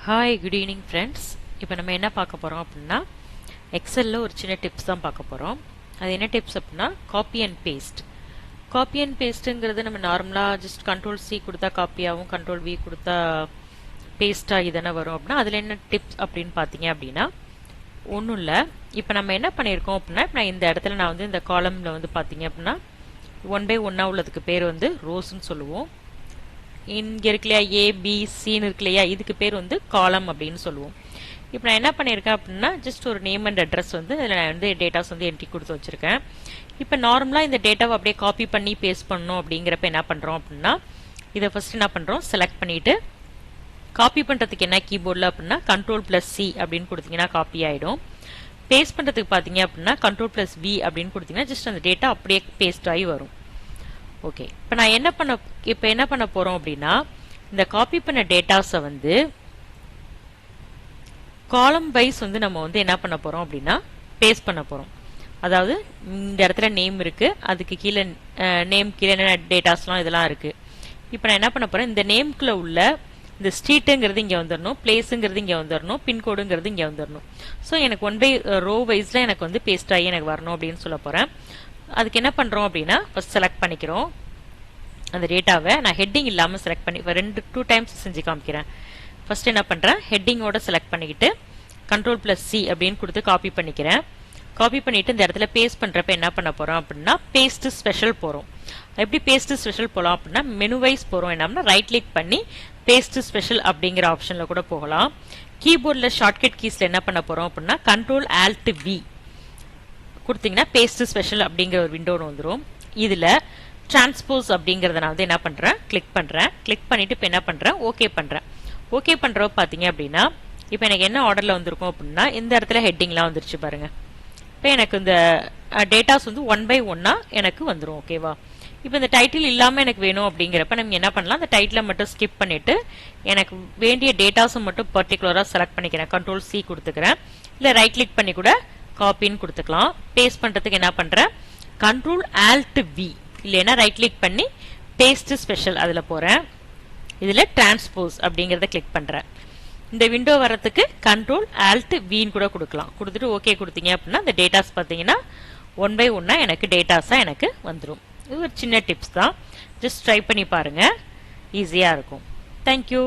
Hi good evening friends. இப்போ நம்ம என்ன பார்க்க போகிறோம் அப்படின்னா எக்ஸலில் ஒரு சின்ன டிப்ஸ் தான் பார்க்க போகிறோம். அது என்ன டிப்ஸ் அப்படின்னா copy and paste. Copy and பேஸ்ட்டுங்கிறது நம்ம நார்மலாக ஜஸ்ட் கண்ட்ரோல்-C கொடுத்தா காப்பியாகவும் கண்ட்ரோல்-V கொடுத்தா பேஸ்ட்டாக இதென்ன வரும் அப்படின்னா அதில் என்ன டிப்ஸ் அப்படின்னு பார்த்தீங்க அப்படின்னா ஒன்றும் இல்லை. இப்போ நம்ம என்ன பண்ணியிருக்கோம் அப்படின்னா இப்போ நான் இந்த இடத்துல நான் வந்து இந்த காலமில் வந்து பார்த்தீங்க அப்படின்னா 1/1 உள்ளதுக்கு பேர் வந்து ரோஸ்ன்னு சொல்லுவோம். இங்கே இருக்கு இல்லையா ஏபிசின்னு இருக்கு இல்லையா, இதுக்கு பேர் வந்து காலம் அப்படின்னு சொல்லுவோம். இப்போ நான் என்ன பண்ணியிருக்கேன் அப்படின்னா ஜஸ்ட் ஒரு நேம் அண்ட் அட்ரஸ் வந்து அதில் நான் வந்து டேட்டாஸ் வந்து என்ட்ரி கொடுத்து வச்சுருக்கேன். இப்போ நார்மலாக இந்த டேட்டாவை அப்படியே காப்பி பண்ணி பேஸ்ட் பண்ணணும் அப்படிங்கிறப்ப என்ன பண்ணுறோம் அப்படின்னா இதை ஃபஸ்ட் என்ன பண்ணுறோம், செலக்ட் பண்ணிவிட்டு காப்பி பண்ணுறதுக்கு என்ன கீபோர்டில் அப்படின்னா Ctrl+C அப்படின்னு கொடுத்தீங்கன்னா காப்பி ஆகிடும். பேஸ்ட் பண்ணுறதுக்கு பார்த்தீங்க அப்படின்னா Ctrl+V அப்படின்னு கொடுத்தீங்கன்னா ஜஸ்ட் அந்த டேட்டா அப்படியே பேஸ்ட் ஆகி வரும். ஓகே, இப்போ நான் என்ன பண்ண போகிறோம் அப்படின்னா இந்த காப்பி பண்ண டேட்டாஸை வந்து காலம் வைஸ் வந்து நம்ம வந்து என்ன பண்ண போகிறோம் அப்படின்னா பேஸ்ட் பண்ண போகிறோம். அதாவது இந்த இடத்துல நேம் இருக்குது, அதுக்கு கீழே நேம் கீழே என்ன டேட்டாஸ்லாம் இதெல்லாம் இருக்குது. இப்போ நான் என்ன பண்ண போகிறேன், இந்த நேம்குள்ளே உள்ள இந்த ஸ்ட்ரீட்டுங்கிறது இங்கே வந்துடணும், பிளேஸுங்கிறது இங்கே வந்துடணும், பின்கோடுங்கிறது இங்கே வந்துடணும். ஸோ எனக்கு 1/row வைஸில் எனக்கு வந்து பேஸ்ட் ஆகி எனக்கு வரணும் அப்படின்னு சொல்ல போகிறேன். அதுக்கு என்ன பண்ணுறோம் அப்படின்னா ஃபஸ்ட் செலக்ட் பண்ணிக்கிறோம் அந்த டேட்டாவை. நான் ஹெட்டிங் இல்லாமல் செலக்ட் பண்ணி 2 டைம்ஸ் செஞ்சு காமிக்கிறேன். ஃபர்ஸ்ட் என்ன பண்ணுறேன், ஹெட்டிங்கோட செலக்ட் பண்ணிக்கிட்டு Ctrl+C அப்படின்னு கொடுத்து காப்பி பண்ணிக்கிறேன். காப்பி பண்ணிவிட்டு இந்த இடத்துல பேஸ்ட் பண்ணுறப்ப என்ன பண்ண போகிறோம் அப்படின்னா பேஸ்ட் ஸ்பெஷல் போகிறோம். எப்படி பேஸ்ட் ஸ்பெஷல் போகலாம் அப்படின்னா மெனு வைஸ் போகிறோம். என்னன்னா ரைட் கிளிக் பண்ணி பேஸ்ட் ஸ்பெஷல் அப்படிங்கிற ஆப்ஷனில் கூட போகலாம். கீபோர்டில் ஷார்ட்கட் கீஸில் என்ன பண்ண போகிறோம் அப்படின்னா Ctrl+Alt+V கொடுத்தீங்கன்னா பேஸ்ட் ஸ்பெஷல் அப்படிங்கிற ஒரு விண்டோன்னு வந்துடும். இதில் டிரான்ஸ்போஸ் அப்படிங்கிறத நான் வந்து என்ன பண்ணுறேன், கிளிக் பண்ணுறேன். கிளிக் பண்ணிவிட்டு இப்போ என்ன பண்ணுறேன், ஓகே பண்ணுறேன். ஓகே பண்ணுறப்ப பார்த்தீங்க அப்படின்னா இப்போ எனக்கு என்ன ஆர்டரில் வந்திருக்கும் அப்படின்னா இந்த இடத்துல ஹெட்டிங்லாம் வந்துருச்சு பாருங்கள். இப்போ எனக்கு இந்த டேட்டாஸ் வந்து 1/1 எனக்கு வந்துடும். ஓகேவா, இப்போ இந்த டைட்டில் இல்லாமல் எனக்கு வேணும் அப்படிங்கிறப்ப நம்ம என்ன பண்ணலாம், அந்த டைட்டிலை மட்டும் ஸ்கிப் பண்ணிவிட்டு எனக்கு வேண்டிய டேட்டாஸை மட்டும் பர்டிகுலராக செலக்ட் பண்ணிக்கிறேன். Ctrl+C கொடுத்துக்கிறேன். இல்லை ரைட் கிளிக் பண்ணி கூட காப்பின்னு கொடுத்துக்கலாம். பேஸ்ட் பண்ணுறதுக்கு என்ன பண்ணுறேன், Ctrl+Alt+V இல்லைன்னா ரைட் கிளிக் பண்ணி பேஸ்ட் ஸ்பெஷல் அதில் போகிறேன். இதில் டிரான்ஸ்போஸ் அப்படிங்கிறத கிளிக் பண்ணுறேன். இந்த விண்டோ வரத்துக்கு Ctrl+Alt+Vன்னு கூட கொடுக்கலாம். கொடுத்துட்டு ஓகே கொடுத்தீங்க அப்படின்னா இந்த டேட்டாஸ் பார்த்தீங்கன்னா 1/1 எனக்கு டேட்டாஸாக எனக்கு வந்துடும். இது ஒரு சின்ன டிப்ஸ் தான், ஜஸ்ட் ட்ரை பண்ணி பாருங்கள், ஈஸியாக இருக்கும். தேங்க்யூ.